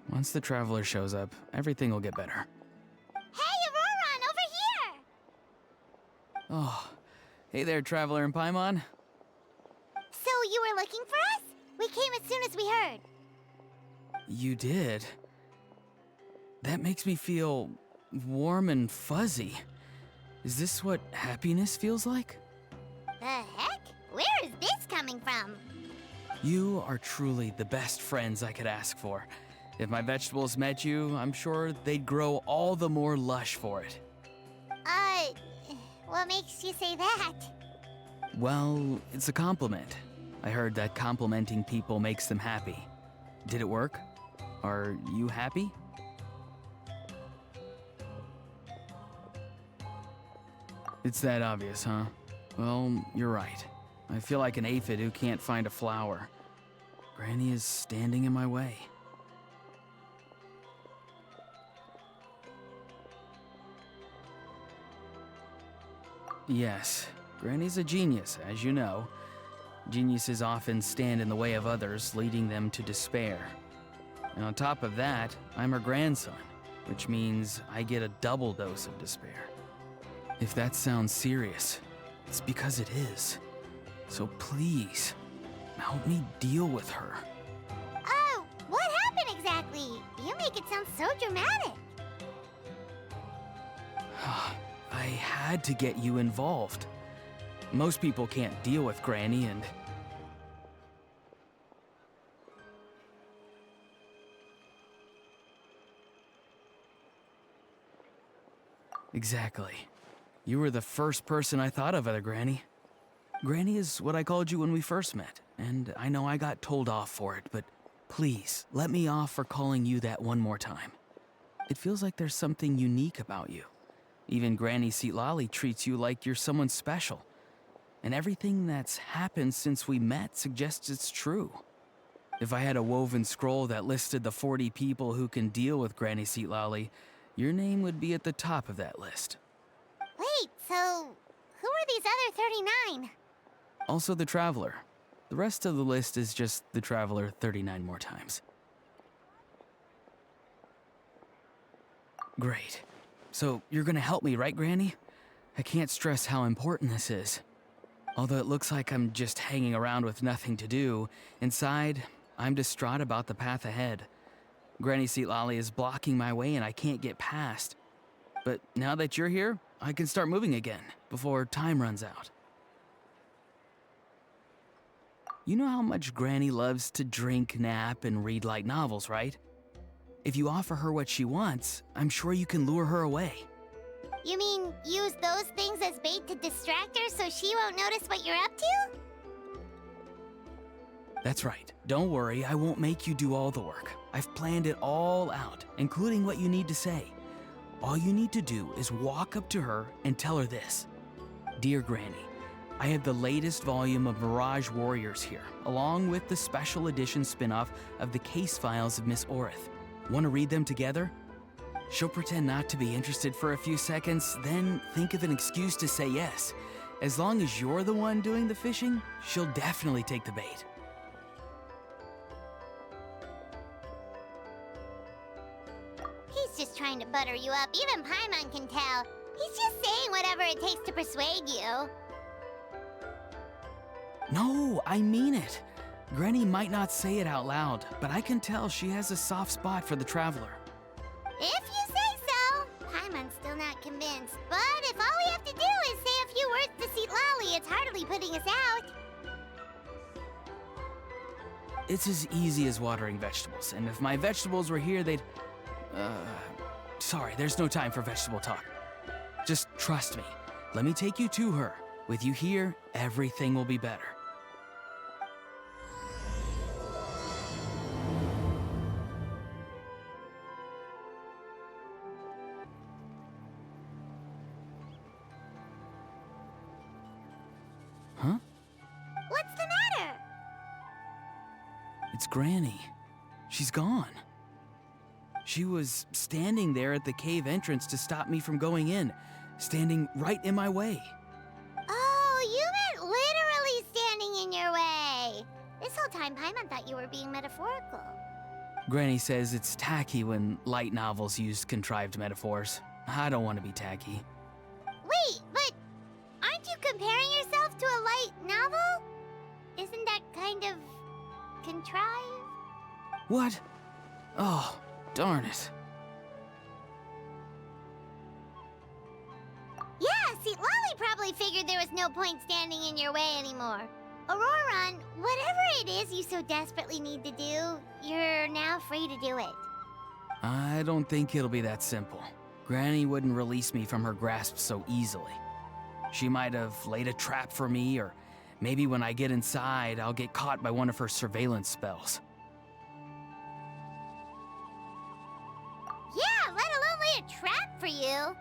Once the traveler shows up, everything will get better. Hey, Ororon, over here! Oh, hey there, traveler in Paimon. So you were looking for us? We came as soon as we heard. You did? That makes me feel warm and fuzzy. Is this what happiness feels like? The heck? Where is this coming from? You are truly the best friends I could ask for. If my vegetables met you, I'm sure they'd grow all the more lush for it. What makes you say that? Well, it's a compliment. I heard that complimenting people makes them happy. Did it work? Are you happy? It's that obvious, huh? Well, you're right. I feel like an aphid who can't find a flower. Granny is standing in my way. Yes, Granny's a genius, as you know. Geniuses often stand in the way of others, leading them to despair. And on top of that, I'm her grandson, which means I get a double dose of despair. If that sounds serious, it's because it is. So please, help me deal with her. Oh, what happened exactly? You make it sound so dramatic. I had to get you involved. Most people can't deal with Granny and... Exactly. You were the first person I thought of, other Granny. Granny is what I called you when we first met, and I know I got told off for it, but please, let me off for calling you that one more time. It feels like there's something unique about you. Even Granny Citlali treats you like you're someone special. And everything that's happened since we met suggests it's true. If I had a woven scroll that listed the 40 people who can deal with Granny Citlali, your name would be at the top of that list. Wait, so who are these other 39? Also the Traveler. The rest of the list is just the Traveler 39 more times. Great. So you're gonna help me, right, Granny? I can't stress how important this is. Although it looks like I'm just hanging around with nothing to do, inside, I'm distraught about the path ahead. Granny Citlali is blocking my way and I can't get past. But now that you're here, I can start moving again, before time runs out. You know how much Granny loves to drink, nap, and read light novels, right? If you offer her what she wants, I'm sure you can lure her away. You mean use those things as bait to distract her so she won't notice what you're up to? That's right. Don't worry, I won't make you do all the work. I've planned it all out, including what you need to say. All you need to do is walk up to her and tell her this. Dear Granny, I have the latest volume of Mirage Warriors here, along with the special edition spin-off of the case files of Miss Orith. Want to read them together? She'll pretend not to be interested for a few seconds, then think of an excuse to say yes. As long as you're the one doing the fishing, she'll definitely take the bait. He's just trying to butter you up. Even Paimon can tell. He's just saying whatever it takes to persuade you. No, I mean it. Granny might not say it out loud, but I can tell she has a soft spot for the Traveler. If you say so. Paimon's still not convinced. But if all we have to do is say a few words to Citlali, it's hardly putting us out. It's as easy as watering vegetables, and if my vegetables were here, they'd... Sorry, there's no time for vegetable talk. Just trust me. Let me take you to her. With you here, everything will be better. Huh? What's the matter? It's Granny. She's gone. She was standing there at the cave entrance to stop me from going in, standing right in my way. Oh, you meant literally standing in your way. This whole time, Paimon thought you were being metaphorical. Granny says it's tacky when light novels use contrived metaphors. I don't want to be tacky. Wait, but aren't you comparing yourself to a light novel? Isn't that kind of contrived? What? Oh, darn it. Yeah, Citlali probably figured there was no point standing in your way anymore. Ororon, whatever it is you so desperately need to do, you're now free to do it. I don't think it'll be that simple. Granny wouldn't release me from her grasp so easily. She might have laid a trap for me, or maybe when I get inside, I'll get caught by one of her surveillance spells. Yeah, let alone lay a trap for you.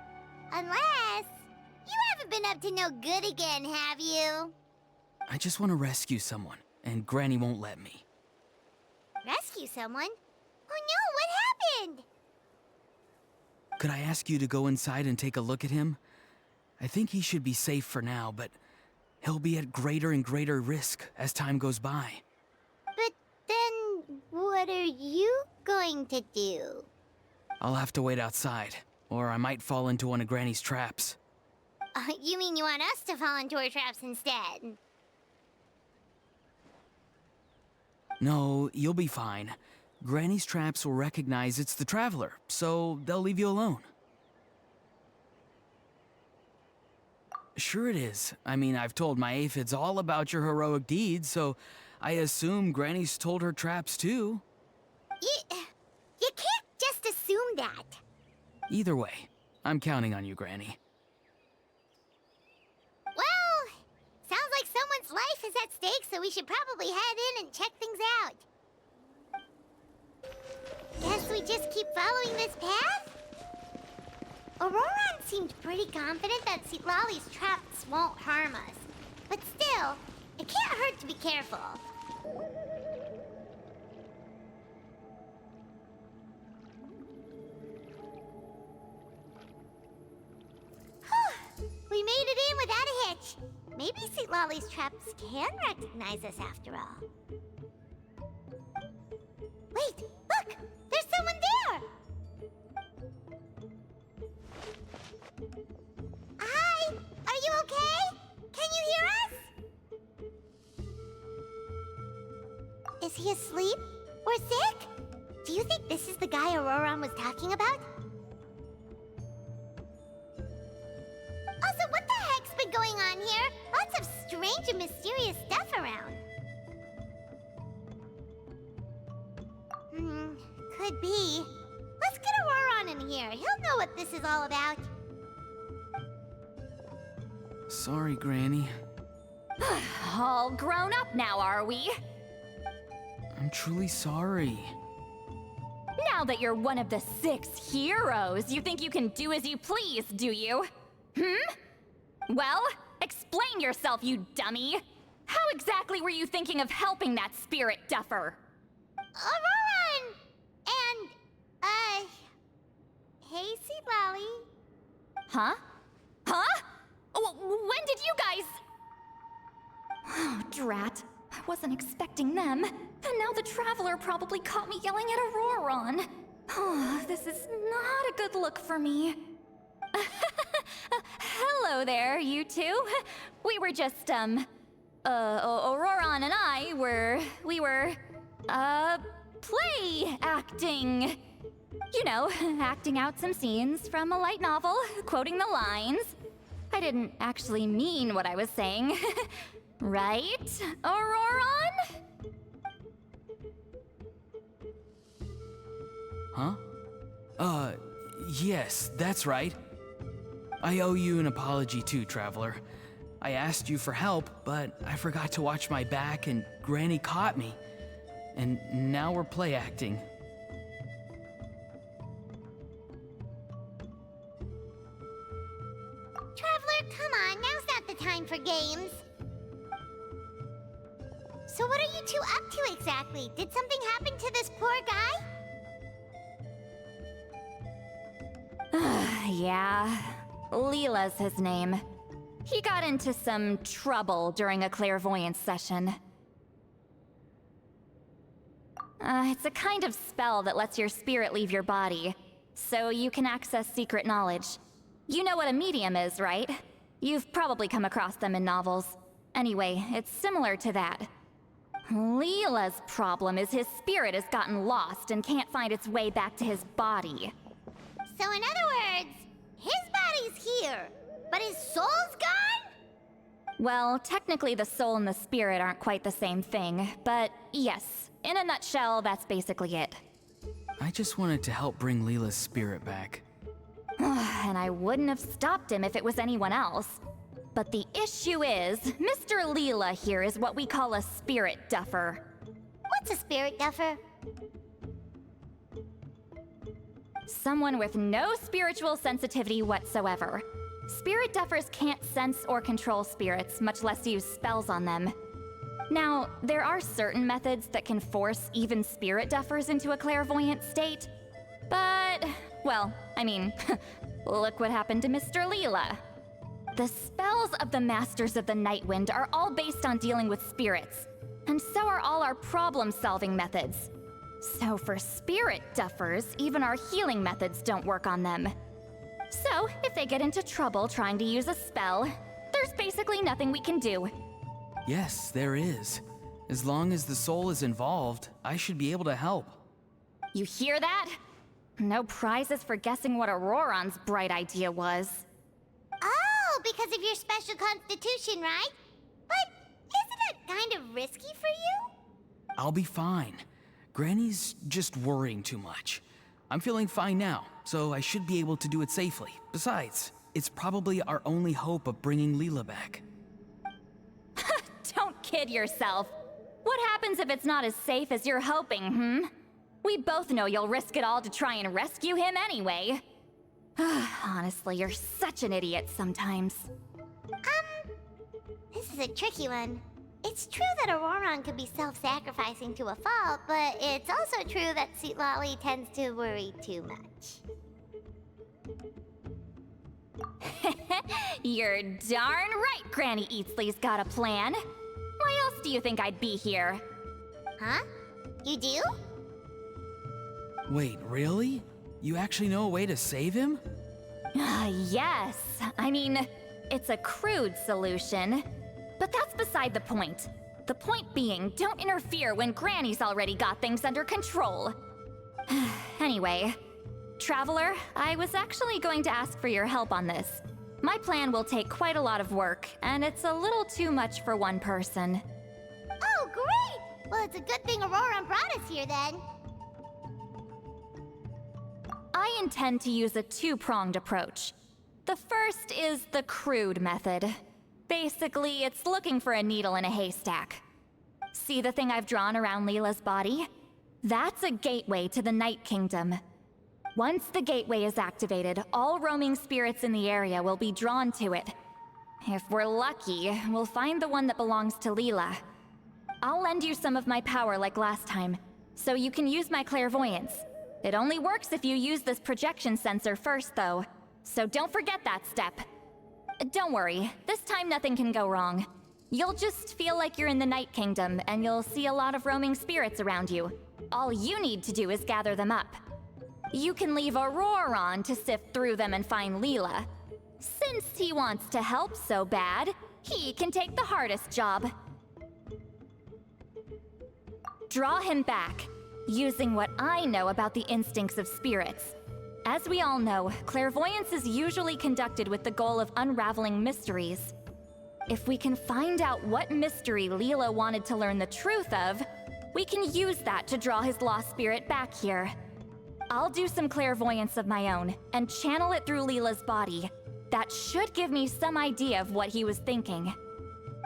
Unless you haven't been up to no good again, have you? I just want to rescue someone, and Granny won't let me. Rescue someone? Oh no, what happened? Could I ask you to go inside and take a look at him? I think he should be safe for now, but he'll be at greater and greater risk as time goes by. But then, what are you going to do? I'll have to wait outside, or I might fall into one of Granny's traps. You mean you want us to fall into her traps instead? No, you'll be fine. Granny's traps will recognize it's the Traveler, so they'll leave you alone. Sure it is. I mean, I've told my aphids all about your heroic deeds, so I assume Granny's told her traps too. You can't just assume that. Either way, I'm counting on you, Granny. Well, sounds like someone's life is at stake, so we should probably head in and check things out. Guess we just keep following this path? Ororon seemed pretty confident that Citlali's traps won't harm us. But still, it can't hurt to be careful. Whew, we made it in without a hitch. Maybe Citlali's traps can recognize us after all. Wait, look! There's someone there! Hi! Are you okay? Can you hear us? Is he asleep? Or sick? Do you think this is the guy Ororon was talking about? Also, what the heck's been going on here? Lots of strange and mysterious stuff around. Could be. Let's get Ororon in here. He'll know what this is all about. Sorry, Granny. All grown up now, are we? I'm truly sorry. Now that you're one of the 6 heroes, you think you can do as you please, do you? Well, explain yourself, you dummy! How exactly were you thinking of helping that spirit duffer? Ororon! And, hey, Citlali. Huh? Huh? When did you guys... Oh, drat. I wasn't expecting them. And now the Traveler probably caught me yelling at Ororon. Oh, this is not a good look for me. Hello there, you two. We were just, Ororon and I we were, play acting. You know, acting out some scenes from a light novel, quoting the lines. I didn't actually mean what I was saying. Right, Ororon? Huh? Yes, that's right. I owe you an apology too, Traveler. I asked you for help, but I forgot to watch my back and Granny caught me. And now we're play acting. Traveler, come on. Now's not the time for games. So what are you two up to exactly? Did something happen to this poor guy? Yeah, Leela's his name. He got into some trouble during a clairvoyance session. It's a kind of spell that lets your spirit leave your body, so you can access secret knowledge. You know what a medium is, right? You've probably come across them in novels. Anyway, it's similar to that. Leela's problem is his spirit has gotten lost and can't find its way back to his body. So in other words, his body's here, but his soul's gone? Well, technically the soul and the spirit aren't quite the same thing, but yes, in a nutshell, that's basically it. I just wanted to help bring Leela's spirit back. And I wouldn't have stopped him if it was anyone else. But the issue is, Mr. Leela here is what we call a spirit duffer. What's a spirit duffer? Someone with no spiritual sensitivity whatsoever. Spirit duffers can't sense or control spirits, much less use spells on them. Now, there are certain methods that can force even spirit duffers into a clairvoyant state. But, well, I mean, look what happened to Mr. Leela. The spells of the Masters of the Nightwind are all based on dealing with spirits, and so are all our problem-solving methods. So for spirit duffers, even our healing methods don't work on them. So, if they get into trouble trying to use a spell, there's basically nothing we can do. Yes, there is. As long as the soul is involved, I should be able to help. You hear that? No prizes for guessing what Ororon's bright idea was. Oh, because of your special constitution, right? But isn't it kind of risky for you? I'll be fine. Granny's just worrying too much. I'm feeling fine now, so I should be able to do it safely. Besides, it's probably our only hope of bringing Leela back. Don't kid yourself. What happens if it's not as safe as you're hoping, We both know you'll risk it all to try and rescue him anyway. Honestly, you're such an idiot sometimes. This is a tricky one. It's true that Ororon could be self-sacrificing to a fault, but it's also true that Citlali tends to worry too much. You're darn right Granny Eatsley's got a plan. Why else do you think I'd be here? Huh? You do? Wait, really? You actually know a way to save him? Yes. I mean, it's a crude solution. But that's beside the point. The point being, don't interfere when Granny's already got things under control. Anyway, Traveler, I was actually going to ask for your help on this. My plan will take quite a lot of work, and it's a little too much for one person. Oh, great! Well, it's a good thing Ororon brought us here then. I intend to use a two-pronged approach. The first is the crude method. Basically, it's looking for a needle in a haystack. See the thing I've drawn around Leela's body? That's a gateway to the Night Kingdom. Once the gateway is activated, all roaming spirits in the area will be drawn to it. If we're lucky, we'll find the one that belongs to Leela. I'll lend you some of my power like last time, so you can use my clairvoyance. It only works if you use this projection sensor first, though, so don't forget that step. Don't worry, this time nothing can go wrong. You'll just feel like you're in the Night Kingdom, and you'll see a lot of roaming spirits around you. All you need to do is gather them up. You can leave Ororon to sift through them and find Leela. Since he wants to help so bad, he can take the hardest job. Draw him back, using what I know about the instincts of spirits. As we all know, clairvoyance is usually conducted with the goal of unraveling mysteries. If we can find out what mystery Leela wanted to learn the truth of, we can use that to draw his lost spirit back here. I'll do some clairvoyance of my own, and channel it through Leela's body. That should give me some idea of what he was thinking.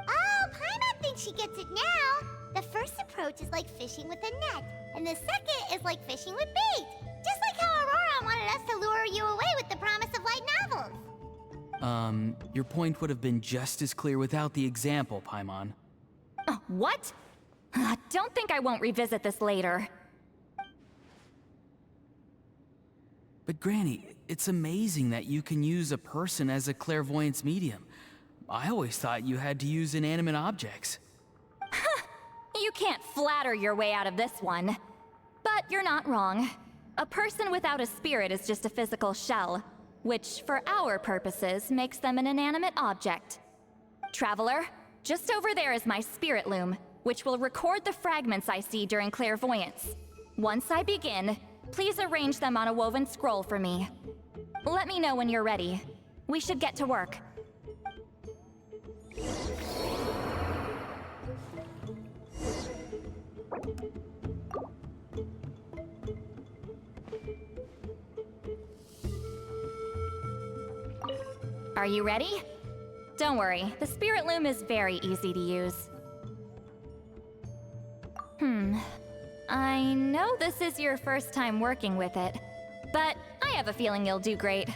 Oh, Paimon thinks she gets it now! The first approach is like fishing with a net, and the second is like fishing with bait. Just like how Ororon wanted us to lure you away with the promise of light novels. Your point would have been just as clear without the example, Paimon. What? Don't think I won't revisit this later. But Granny, it's amazing that you can use a person as a clairvoyance medium. I always thought you had to use inanimate objects. You can't flatter your way out of this one. But you're not wrong. A person without a spirit is just a physical shell, which, for our purposes, makes them an inanimate object. Traveler, just over there is my spirit loom, which will record the fragments I see during clairvoyance. Once I begin, please arrange them on a woven scroll for me. Let me know when you're ready. We should get to work. Are you ready? Don't worry, the spirit loom is very easy to use. I know this is your first time working with it, but I have a feeling you'll do great.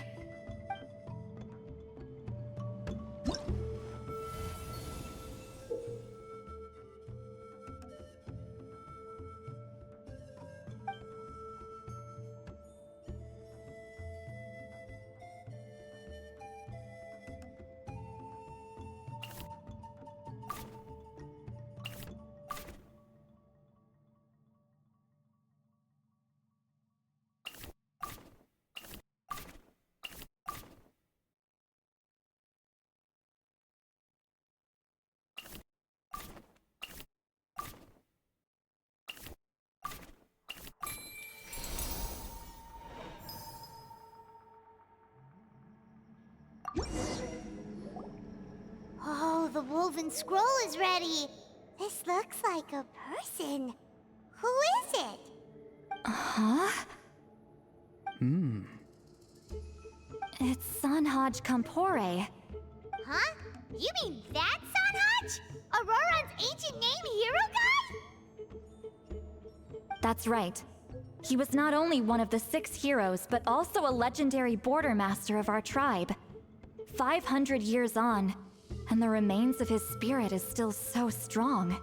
Oh, the woven scroll is ready. This looks like a person. Who is it? Huh? It's Sanhaj Kampore. Huh? You mean that Sanhaj? Ororon's ancient name hero guy? That's right. He was not only one of the 6 heroes, but also a legendary border master of our tribe. 500 years on, and the remains of his spirit is still so strong.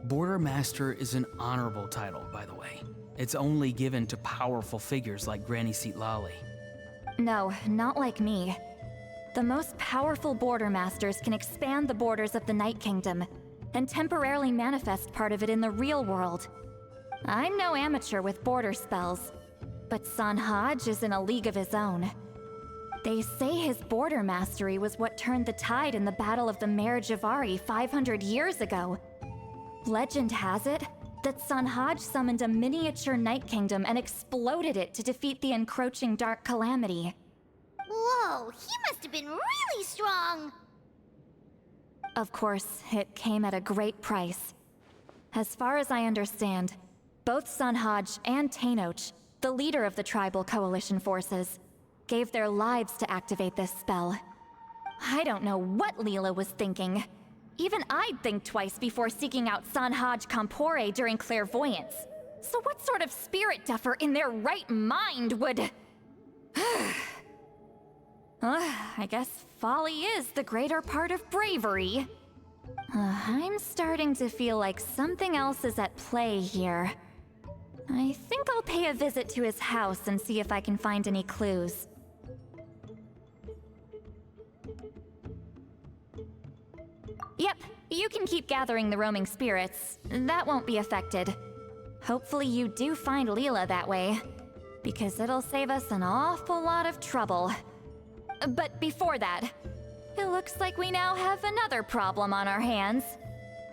Border Master is an honorable title, by the way. It's only given to powerful figures like Granny Citlali. No, not like me. The most powerful border masters can expand the borders of the Night Kingdom and temporarily manifest part of it in the real world. I'm no amateur with border spells, but Sanhaj is in a league of his own. They say his border mastery was what turned the tide in the Battle of the Mare Javari 500 years ago. Legend has it that Sanhaj summoned a miniature Night Kingdom and exploded it to defeat the encroaching Dark Calamity. Whoa, he must have been really strong. Of course, it came at a great price. As far as I understand, both Sanhaj and Tainoch, the leader of the tribal coalition forces, gave their lives to activate this spell. I don't know what Leela was thinking. Even I'd think twice before seeking out Sanhaj Kampore during clairvoyance. So what sort of spirit duffer in their right mind would... I guess folly is the greater part of bravery. I'm starting to feel like something else is at play here. I think I'll pay a visit to his house and see if I can find any clues. Yep, you can keep gathering the roaming spirits. That won't be affected. Hopefully you do find Leela that way, because it'll save us an awful lot of trouble. But before that, it looks like we now have another problem on our hands.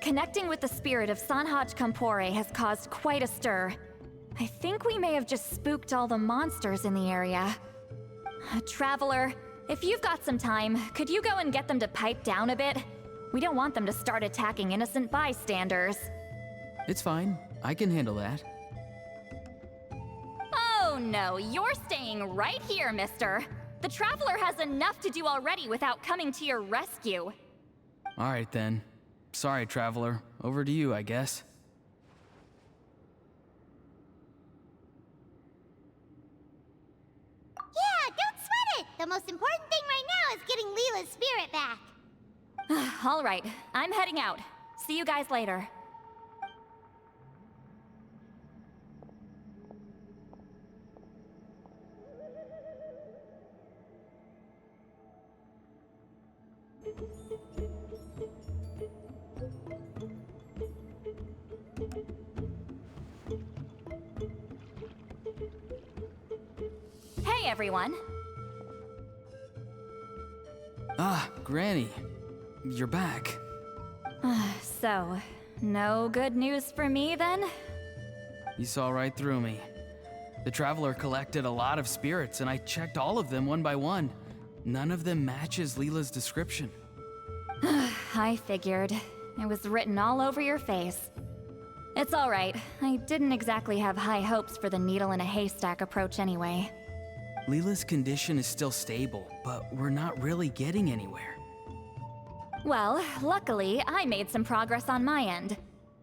Connecting with the spirit of Sanhaj Kampore has caused quite a stir. I think we may have just spooked all the monsters in the area. Traveler, if you've got some time, could you go and get them to pipe down a bit? We don't want them to start attacking innocent bystanders. It's fine. I can handle that. Oh no, you're staying right here, mister. The Traveler has enough to do already without coming to your rescue. All right then. Sorry, Traveler. Over to you, I guess. Yeah, don't sweat it. The most important thing right now is getting Leela's spirit back. All right, I'm heading out. See you guys later. everyone. Ah, Granny. You're back. So, no good news for me then? You saw right through me. The Traveler collected a lot of spirits, and I checked all of them one by one. None of them matches Leela's description. I figured. It was written all over your face. It's alright. I didn't exactly have high hopes for the needle in a haystack approach anyway. Leela's condition is still stable, but we're not really getting anywhere. Well, luckily, I made some progress on my end.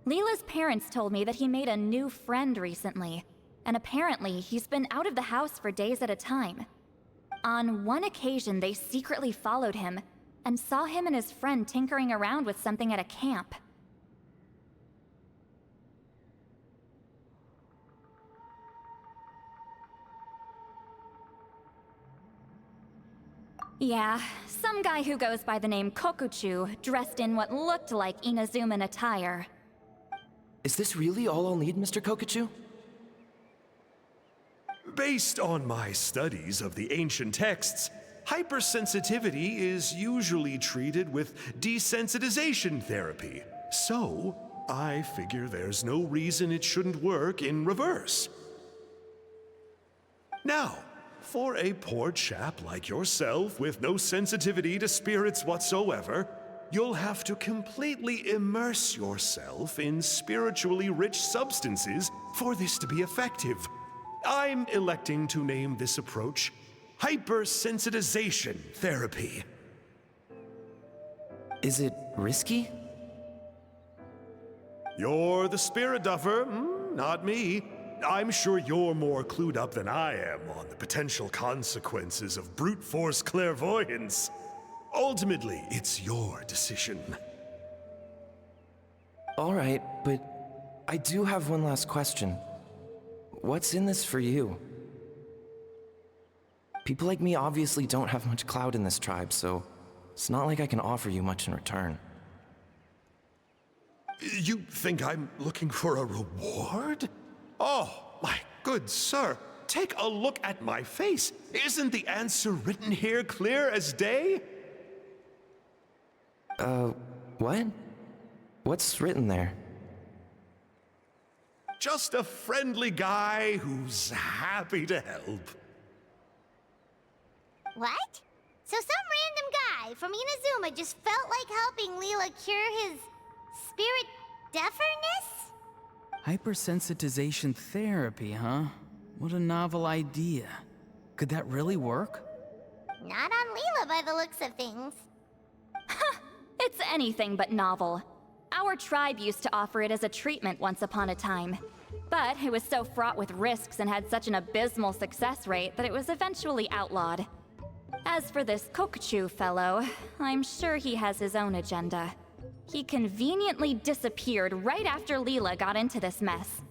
Leela's parents told me that he made a new friend recently, and apparently he's been out of the house for days at a time. On one occasion, they secretly followed him and saw him and his friend tinkering around with something at a camp. Yeah, some guy who goes by the name Kokuchu, dressed in what looked like Inazuman attire. Is this really all I'll need, Mr. Kokuchu? Based on my studies of the ancient texts, hypersensitivity is usually treated with desensitization therapy. So, I figure there's no reason it shouldn't work in reverse. Now, for a poor chap like yourself with no sensitivity to spirits whatsoever, you'll have to completely immerse yourself in spiritually rich substances for this to be effective. I'm electing to name this approach hypersensitization therapy. Is it risky? You're the spirit duffer, not me. I'm sure you're more clued up than I am on the potential consequences of brute force clairvoyance. Ultimately, it's your decision. All right, but I do have one last question. What's in this for you? People like me obviously don't have much clout in this tribe, so it's not like I can offer you much in return. You think I'm looking for a reward? Oh, my good sir, take a look at my face. Isn't the answer written here clear as day? What? What's written there? Just a friendly guy who's happy to help. What? So some random guy from Inazuma just felt like helping Leela cure his spirit deaferness? Hypersensitization therapy, huh? What a novel idea. Could that really work? Not on Leela by the looks of things. It's anything but novel. Our tribe used to offer it as a treatment once upon a time. But it was so fraught with risks and had such an abysmal success rate that it was eventually outlawed. As for this Kokuchu fellow, I'm sure he has his own agenda. He conveniently disappeared right after Leela got into this mess.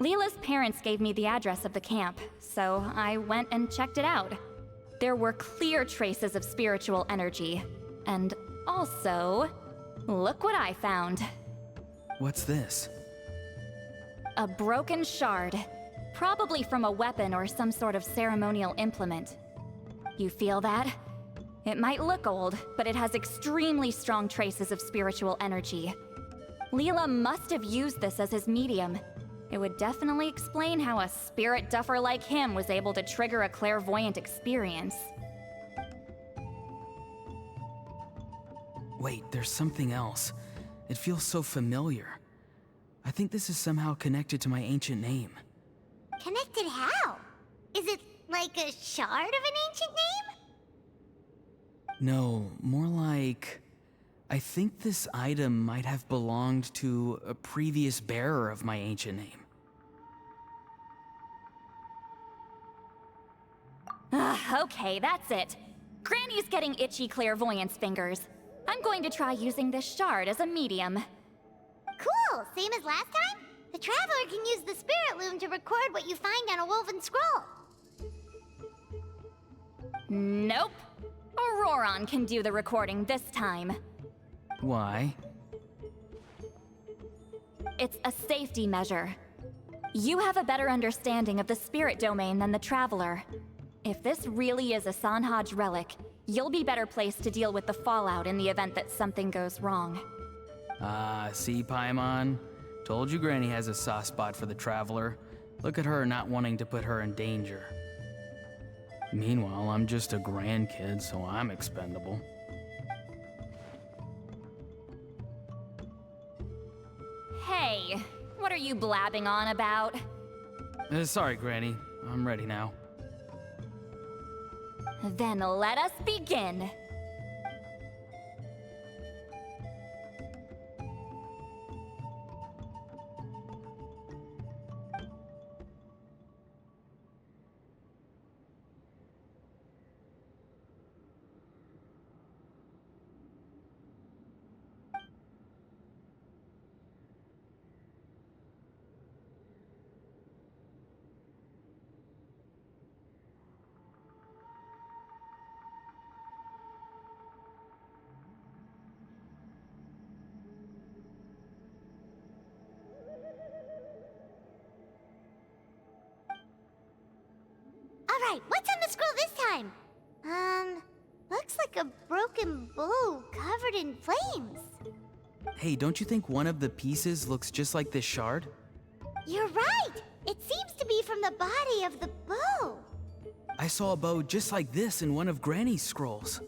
Leela's parents gave me the address of the camp, so I went and checked it out. There were clear traces of spiritual energy. And also, look what I found. What's this? A broken shard. Probably from a weapon or some sort of ceremonial implement. You feel that? It might look old, but it has extremely strong traces of spiritual energy. Leela must have used this as his medium. It would definitely explain how a spirit duffer like him was able to trigger a clairvoyant experience. Wait, there's something else. It feels so familiar. I think this is somehow connected to my ancient name. Connected how? Is it like a shard of an ancient name? No, more like... I think this item might have belonged to a previous bearer of my ancient name. Okay, that's it. Granny's getting itchy clairvoyance fingers. I'm going to try using this shard as a medium. Cool, same as last time? The Traveler can use the Spirit Loom to record what you find on a woven scroll. Nope. Ororon can do the recording this time. Why? It's a safety measure. You have a better understanding of the spirit domain than the Traveler. If this really is a Sanhaj relic, you'll be better placed to deal with the fallout in the event that something goes wrong. Ah, see, Paimon? Told you Granny has a soft spot for the Traveler. Look at her not wanting to put her in danger. Meanwhile, I'm just a grandkid, so I'm expendable. Hey, what are you blabbing on about? Sorry, Granny. I'm ready now. Then let us begin. Alright, what's on the scroll this time? Looks like a broken bow covered in flames. Hey, don't you think one of the pieces looks just like this shard? You're right! It seems to be from the body of the bow. I saw a bow just like this in one of Granny's scrolls.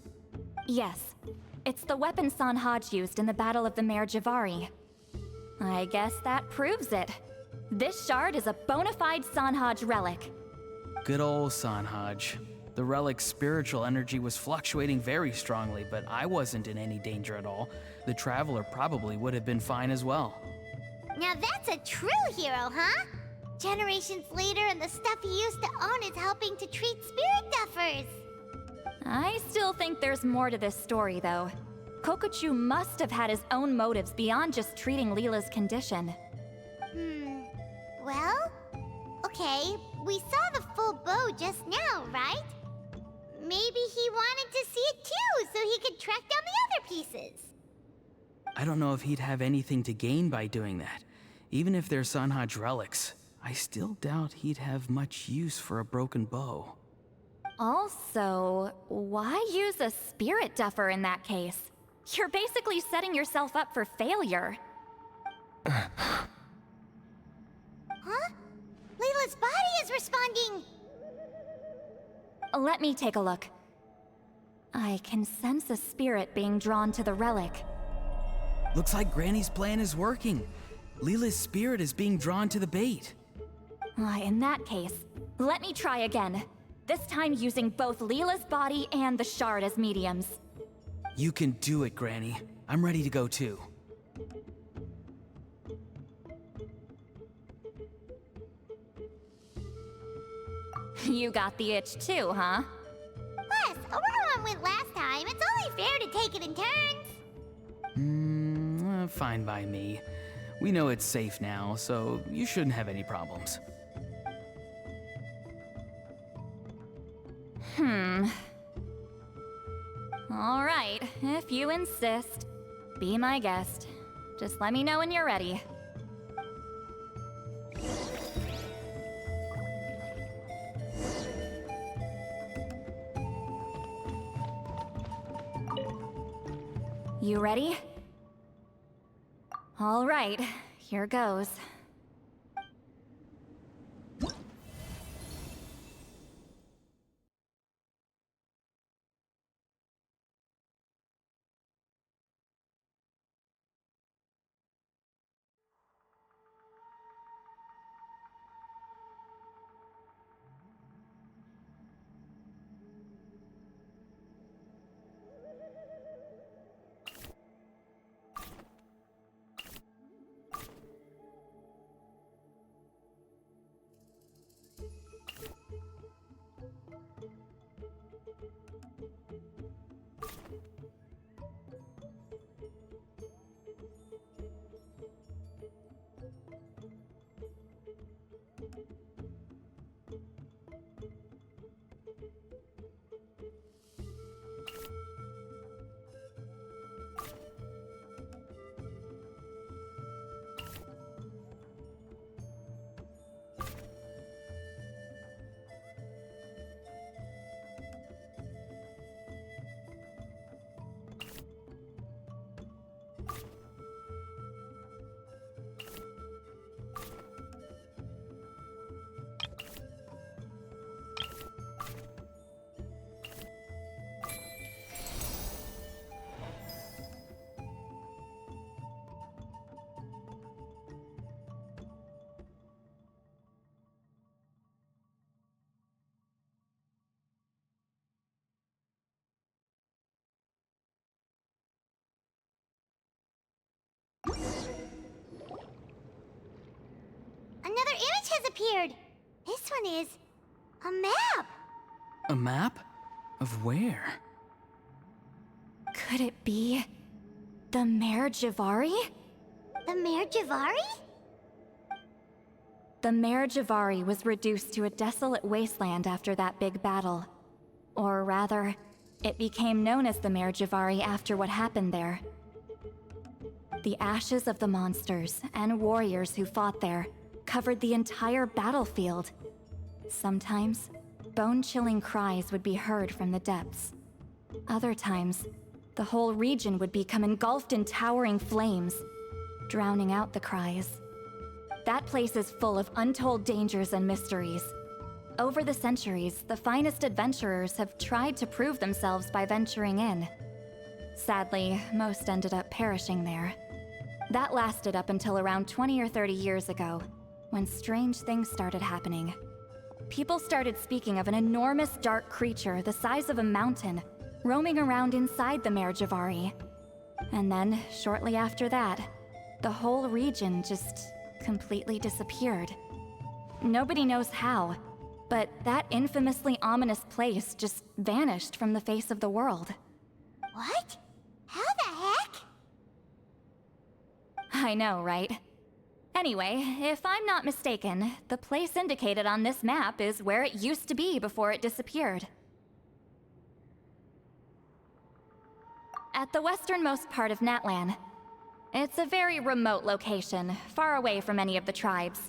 Yes, it's the weapon Sanhaj used in the Battle of the Mare Javari. I guess that proves it. This shard is a bona fide Sanhaj relic. Good old Sanhaj. The relic's spiritual energy was fluctuating very strongly, but I wasn't in any danger at all. The Traveler probably would have been fine as well. Now that's a true hero, huh? Generations later and the stuff he used to own is helping to treat spirit duffers. I still think there's more to this story, though. Kokochu must have had his own motives beyond just treating Leela's condition. Well, okay, we saw the full bow just now, right? Maybe he wanted to see it too, so he could track down the other pieces. I don't know if he'd have anything to gain by doing that. Even if they're Sanhaj relics, I still doubt he'd have much use for a broken bow. Also, why use a spirit duffer in that case? You're basically setting yourself up for failure. Huh? Layla's body is responding! Let me take a look. I can sense a spirit being drawn to the relic. Looks like Granny's plan is working. Leela's spirit is being drawn to the bait. In that case, let me try again. This time using both Leela's body and the shard as mediums. You can do it, Granny. I'm ready to go too. You got the itch too, huh? Plus, Ororon went last time. It's only fair to take it in turns. Fine by me. We know it's safe now, so you shouldn't have any problems. All right, if you insist. Be my guest. Just let me know when you're ready. You ready? All right, here goes. disappeared. This one is a map. A map? Of where? Could it be the Mare Javari? The Mare Javari? The Mare Javari was reduced to a desolate wasteland after that big battle. Or rather, it became known as the Mare Javari after what happened there. The ashes of the monsters and warriors who fought there covered the entire battlefield. Sometimes, bone-chilling cries would be heard from the depths. Other times, the whole region would become engulfed in towering flames, drowning out the cries. That place is full of untold dangers and mysteries. Over the centuries, the finest adventurers have tried to prove themselves by venturing in. Sadly, most ended up perishing there. That lasted up until around 20 or 30 years ago, when strange things started happening. People started speaking of an enormous dark creature the size of a mountain, roaming around inside the Mare Javari. And then, shortly after that, the whole region just completely disappeared. Nobody knows how, but that infamously ominous place just vanished from the face of the world. What? How the heck? I know, right? Anyway, if I'm not mistaken, the place indicated on this map is where it used to be before it disappeared. At the westernmost part of Natlan. It's a very remote location, far away from any of the tribes.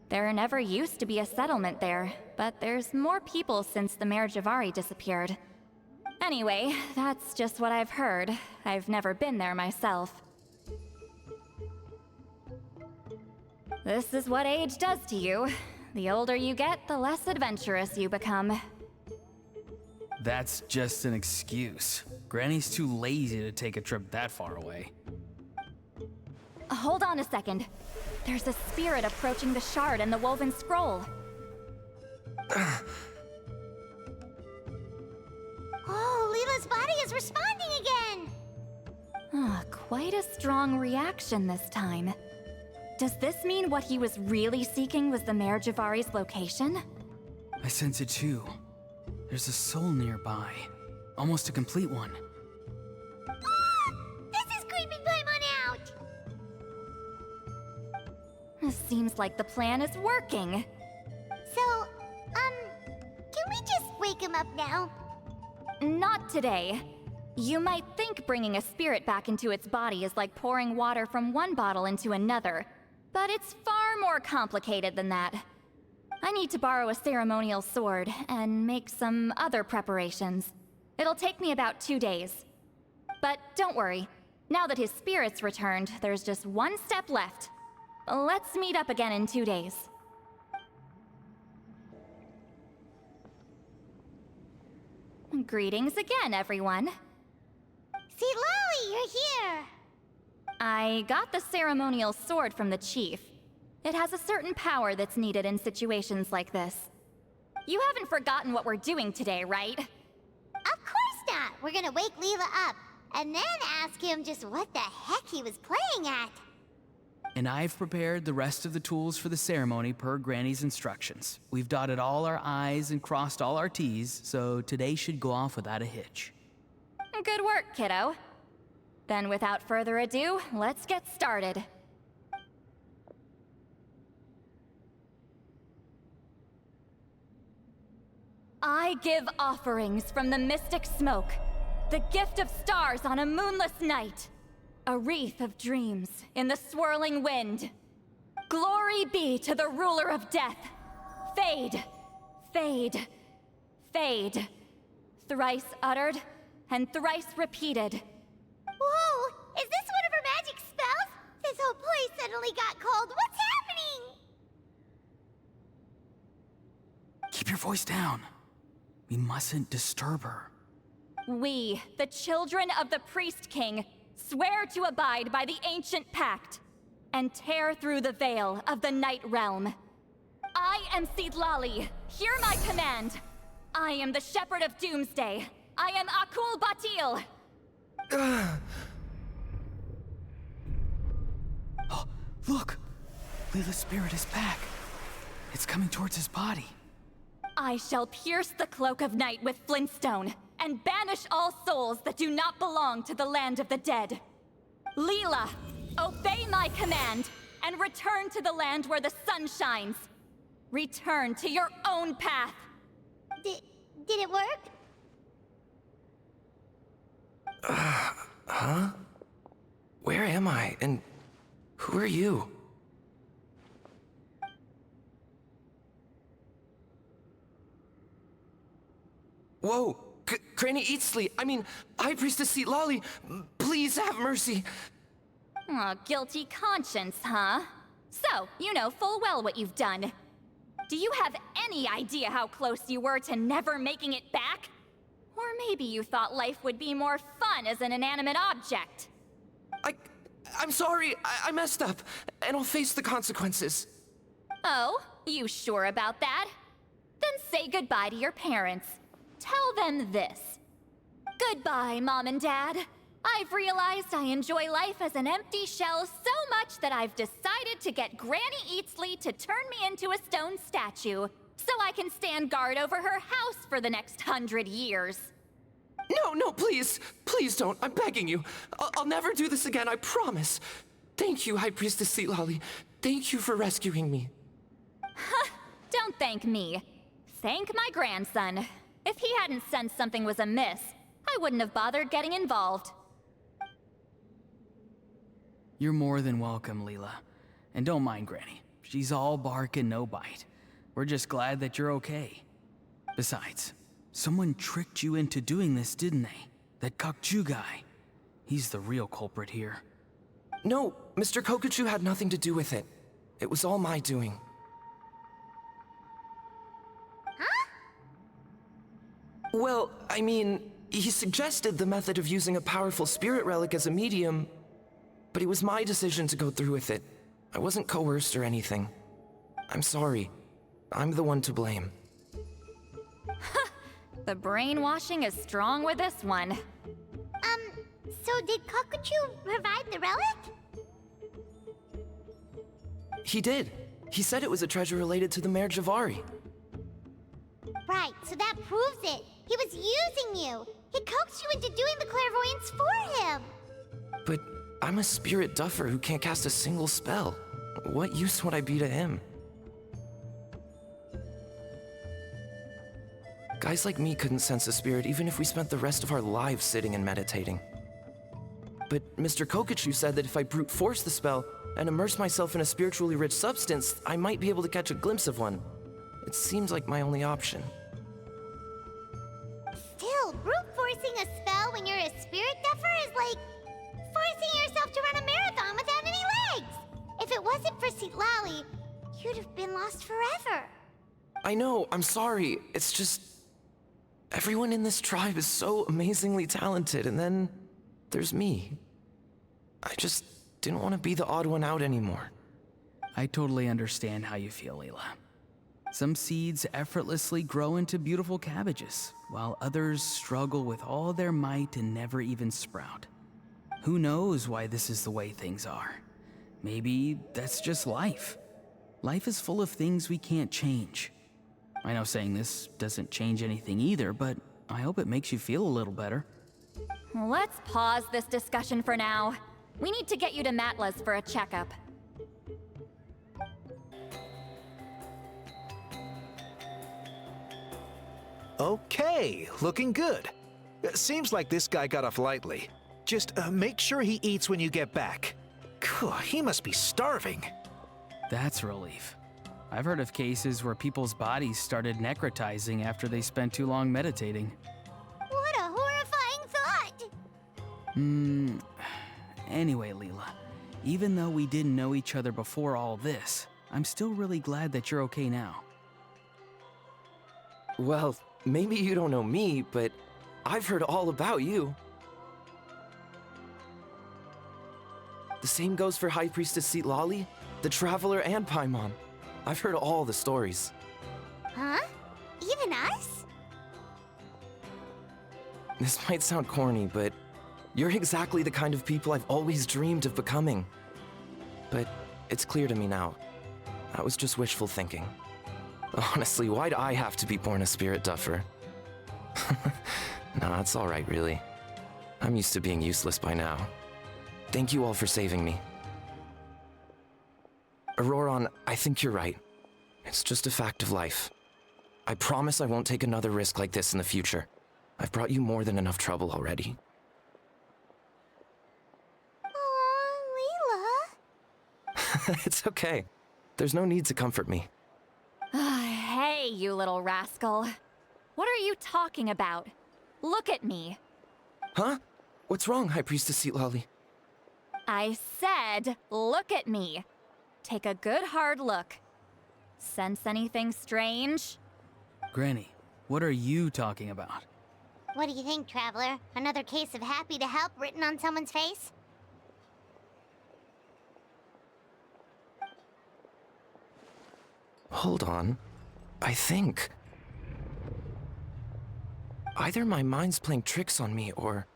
There never used to be a settlement there, but there's more people since the Mare Javari disappeared. Anyway, that's just what I've heard. I've never been there myself. This is what age does to you. The older you get, the less adventurous you become. That's just an excuse. Granny's too lazy to take a trip that far away. Hold on a second. There's a spirit approaching the shard and the woven scroll. Oh, Leela's body is responding again! Quite a strong reaction this time. Does this mean what he was really seeking was the Mare Javari's location? I sense it too. There's a soul nearby. Almost a complete one. This is creeping Paimon out! Seems like the plan is working. So, can we just wake him up now? Not today. You might think bringing a spirit back into its body is like pouring water from one bottle into another, but it's far more complicated than that. I need to borrow a ceremonial sword and make some other preparations. It'll take me about 2 days. But don't worry, now that his spirit's returned, there's just one step left. Let's meet up again in 2 days. Greetings again, everyone. Citlali, you're here! I got the ceremonial sword from the chief. It has a certain power that's needed in situations like this. You haven't forgotten what we're doing today, right? Of course not! We're gonna wake Leela up, and then ask him just what the heck he was playing at. And I've prepared the rest of the tools for the ceremony per Granny's instructions. We've dotted all our I's and crossed all our T's, so today should go off without a hitch. Good work, kiddo. Then without further ado, let's get started. I give offerings from the mystic smoke, the gift of stars on a moonless night, a wreath of dreams in the swirling wind. Glory be to the ruler of death. Fade, fade, fade. Thrice uttered and thrice repeated. Whoa! Is this one of her magic spells? This whole place suddenly got cold. What's happening? Keep your voice down. We mustn't disturb her. We, the children of the Priest King, swear to abide by the ancient pact and tear through the veil of the Night Realm. I am Citlali. Hear my command. I am the Shepherd of Doomsday. I am Akul Batil. Oh, look! Leela's spirit is back. It's coming towards his body. I shall pierce the cloak of night with flintstone, and banish all souls that do not belong to the land of the dead. Leela, obey my command, and return to the land where the sun shines. Return to your own path. Did it work? Huh? Where am I? And who are you? Whoa! Granny Eatsley, I mean, High Priestess Citlali, please have mercy. Oh, guilty conscience, huh? So, you know full well what you've done. Do you have any idea how close you were to never making it back? Or maybe you thought life would be more fun as an inanimate object. I'm sorry, I messed up, and I'll face the consequences. Oh, you sure about that? Then say goodbye to your parents. Tell them this. Goodbye, Mom and Dad. I've realized I enjoy life as an empty shell so much that I've decided to get Granny Eatsley to turn me into a stone statue, so I can stand guard over her house for the next 100 years. No, please. Please don't. I'm begging you. I'll never do this again, I promise. Thank you, High Priestess Citlali. Thank you for rescuing me. Don't thank me. Thank my grandson. If he hadn't sensed something was amiss, I wouldn't have bothered getting involved. You're more than welcome, Leela. And don't mind Granny. She's all bark and no bite. We're just glad that you're okay. Besides, someone tricked you into doing this, didn't they? That Kokju guy. He's the real culprit here. No, Mr. Kokuchu had nothing to do with it. It was all my doing. Well, I mean, he suggested the method of using a powerful spirit relic as a medium, but it was my decision to go through with it. I wasn't coerced or anything. I'm sorry. I'm the one to blame. The brainwashing is strong with this one. So did Kokuchu provide the relic? He did. He said it was a treasure related to the Mare Javari. Right, so that proves it. He was using you. He coaxed you into doing the clairvoyance for him. But I'm a spirit duffer who can't cast a single spell. What use would I be to him? Guys like me couldn't sense a spirit even if we spent the rest of our lives sitting and meditating. But Mr. Kokuchu said that if I brute force the spell and immerse myself in a spiritually rich substance, I might be able to catch a glimpse of one. It seems like my only option. Still, brute forcing a spell when you're a spirit duffer is like forcing yourself to run a marathon without any legs. If it wasn't for Citlali, you'd have been lost forever. I know, I'm sorry. It's just... everyone in this tribe is so amazingly talented, and then there's me. I just didn't want to be the odd one out anymore. I totally understand how you feel, Leela. Some seeds effortlessly grow into beautiful cabbages, while others struggle with all their might and never even sprout. Who knows why this is the way things are? Maybe that's just life. Life is full of things we can't change. I know saying this doesn't change anything either, but I hope it makes you feel a little better. Let's pause this discussion for now. We need to get you to Matla's for a checkup. Okay, looking good. Seems like this guy got off lightly. Just make sure he eats when you get back. He must be starving. That's a relief. I've heard of cases where people's bodies started necrotizing after they spent too long meditating. What a horrifying thought! Anyway, Leela, even though we didn't know each other before all this, I'm still really glad that you're okay now. Well, maybe you don't know me, but I've heard all about you. The same goes for High Priestess Citlali, the Traveler, and Paimon. I've heard all the stories. Huh? Even us? This might sound corny, but you're exactly the kind of people I've always dreamed of becoming. But it's clear to me now. That was just wishful thinking. Honestly, why'd I have to be born a spirit duffer? Nah, it's alright, really. I'm used to being useless by now. Thank you all for saving me. Ororon, I think you're right. It's just a fact of life. I promise I won't take another risk like this in the future. I've brought you more than enough trouble already. Aw, Leela. It's okay. There's no need to comfort me. Hey, you little rascal. What are you talking about? Look at me. Huh? What's wrong, High Priestess Citlali? I said, look at me. Take a good hard look. Sense anything strange? Granny, what are you talking about? What do you think, Traveler? Another case of happy to help written on someone's face? Hold on. I think... either my mind's playing tricks on me, or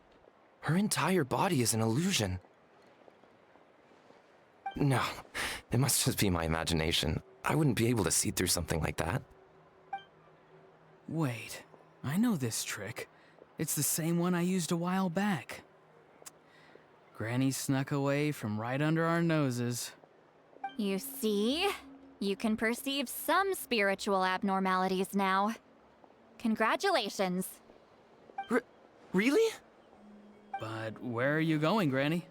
her entire body is an illusion. No, it must just be my imagination. I wouldn't be able to see through something like that. Wait, I know this trick. It's the same one I used a while back. Granny snuck away from right under our noses. You see? You can perceive some spiritual abnormalities now. Congratulations. Really? But where are you going, Granny?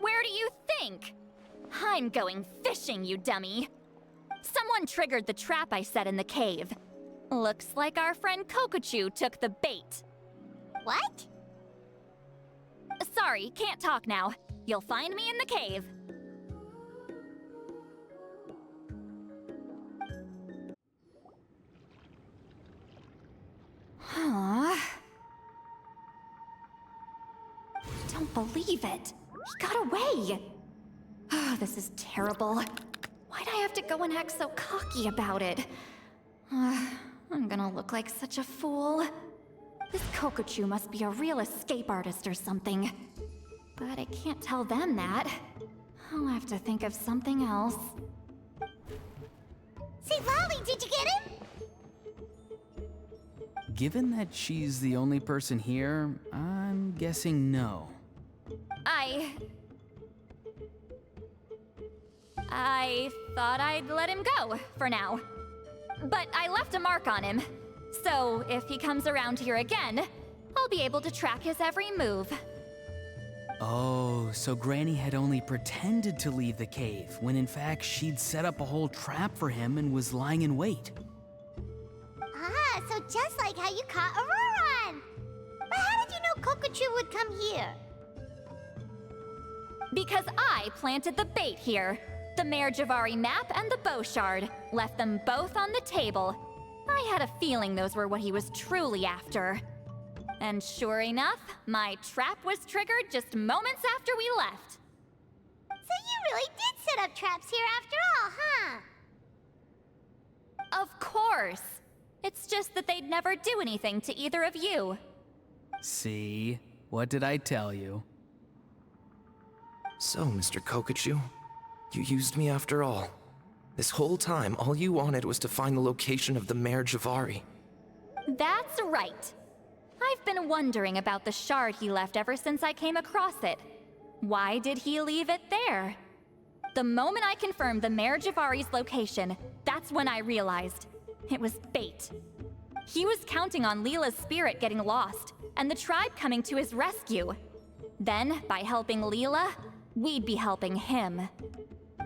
Where do you think? I'm going fishing, you dummy. Someone triggered the trap I set in the cave. Looks like our friend Kokochu took the bait. What? Sorry, can't talk now. You'll find me in the cave. Huh? I don't believe it. He got away. Oh, this is terrible. Why'd I have to go and act so cocky about it? I'm gonna look like such a fool. This Kokochu must be a real escape artist or something. But I can't tell them that. I'll have to think of something else. Citlali, did you get him? Given that she's the only person here, I'm guessing no. I thought I'd let him go, for now. But I left a mark on him. So if he comes around here again, I'll be able to track his every move. Oh, so Granny had only pretended to leave the cave, when in fact she'd set up a whole trap for him and was lying in wait. Ah, so just like how you caught Ororon! But how did you know Kokochu would come here? Because I planted the bait here. The Mare Javari map and the bow shard. Left them both on the table. I had a feeling those were what he was truly after. And sure enough, my trap was triggered just moments after we left. So you really did set up traps here after all, huh? Of course. It's just that they'd never do anything to either of you. See? What did I tell you? So, Mr. Kokochu, you used me after all. This whole time, all you wanted was to find the location of the Mare Javari. That's right. I've been wondering about the shard he left ever since I came across it. Why did he leave it there? The moment I confirmed the Mare Javari's location, that's when I realized it was bait. He was counting on Leela's spirit getting lost, and the tribe coming to his rescue. Then, by helping Leela, we'd be helping him.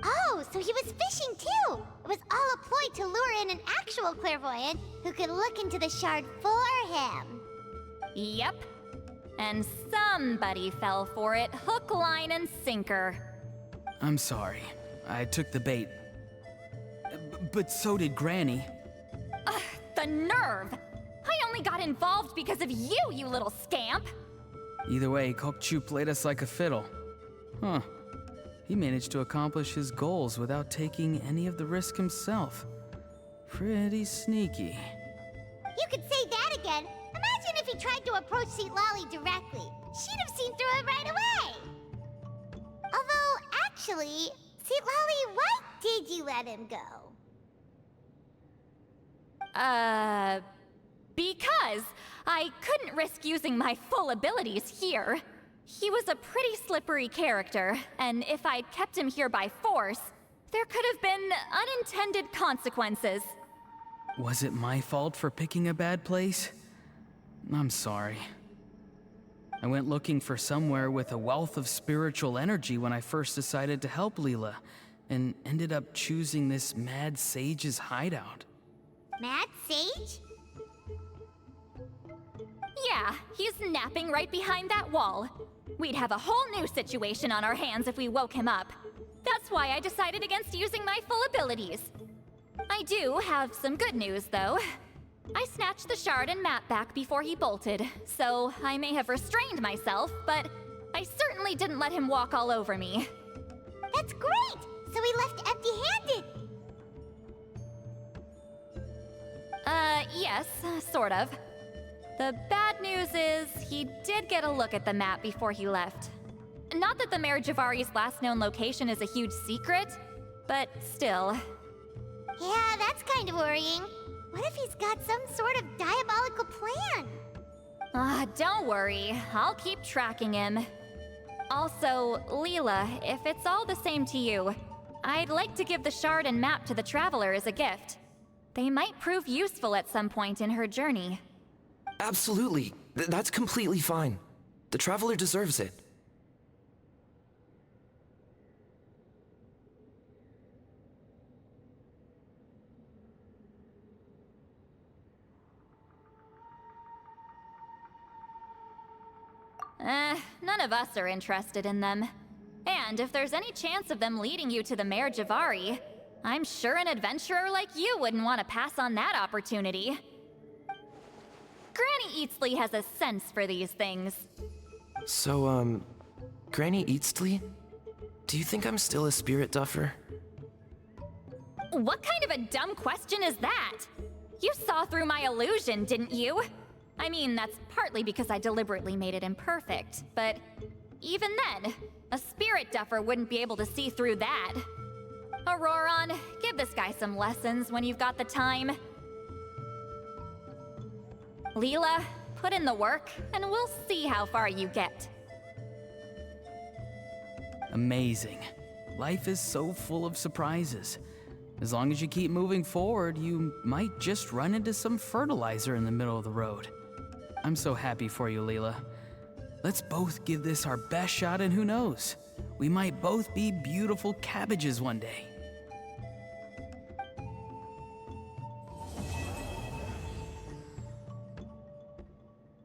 Oh, so he was fishing too! It was all a ploy to lure in an actual clairvoyant who could look into the shard for him. Yep. And somebody fell for it, hook, line, and sinker. I'm sorry. I took the bait. But so did Granny. Ugh, the nerve! I only got involved because of you, you little scamp! Either way, Kokchu played us like a fiddle. Huh. He managed to accomplish his goals without taking any of the risk himself. Pretty sneaky. You could say that again. Imagine if he tried to approach Citlali directly. She'd have seen through it right away. Although, actually, Citlali, why did you let him go? Because I couldn't risk using my full abilities here. He was a pretty slippery character, and if I'd kept him here by force, there could have been unintended consequences. Was it my fault for picking a bad place? I'm sorry. I went looking for somewhere with a wealth of spiritual energy when I first decided to help Leela, and ended up choosing this mad sage's hideout. Mad Sage? Yeah, he's napping right behind that wall. We'd have a whole new situation on our hands if we woke him up. That's why I decided against using my full abilities. I do have some good news, though. I snatched the shard and map back before he bolted, so I may have restrained myself, but I certainly didn't let him walk all over me. That's great! So we left empty-handed! Yes, sort of. The bad news is, he did get a look at the map before he left. Not that the Mayor Javari's last known location is a huge secret, but still. Yeah, that's kind of worrying. What if he's got some sort of diabolical plan? Don't worry. I'll keep tracking him. Also, Leela, if it's all the same to you, I'd like to give the shard and map to the Traveler as a gift. They might prove useful at some point in her journey. Absolutely. That's completely fine. The Traveler deserves it. None of us are interested in them. And if there's any chance of them leading you to the Mayor Javari, I'm sure an adventurer like you wouldn't want to pass on that opportunity. Granny Eatsley has a sense for these things. So, Granny Eatsley? Do you think I'm still a spirit duffer? What kind of a dumb question is that? You saw through my illusion, didn't you? I mean, that's partly because I deliberately made it imperfect, but even then, a spirit duffer wouldn't be able to see through that. Ororon, give this guy some lessons when you've got the time. Leela, put in the work, and we'll see how far you get. Amazing. Life is so full of surprises. As long as you keep moving forward, you might just run into some fertilizer in the middle of the road. I'm so happy for you, Leela. Let's both give this our best shot, and who knows? We might both be beautiful cabbages one day.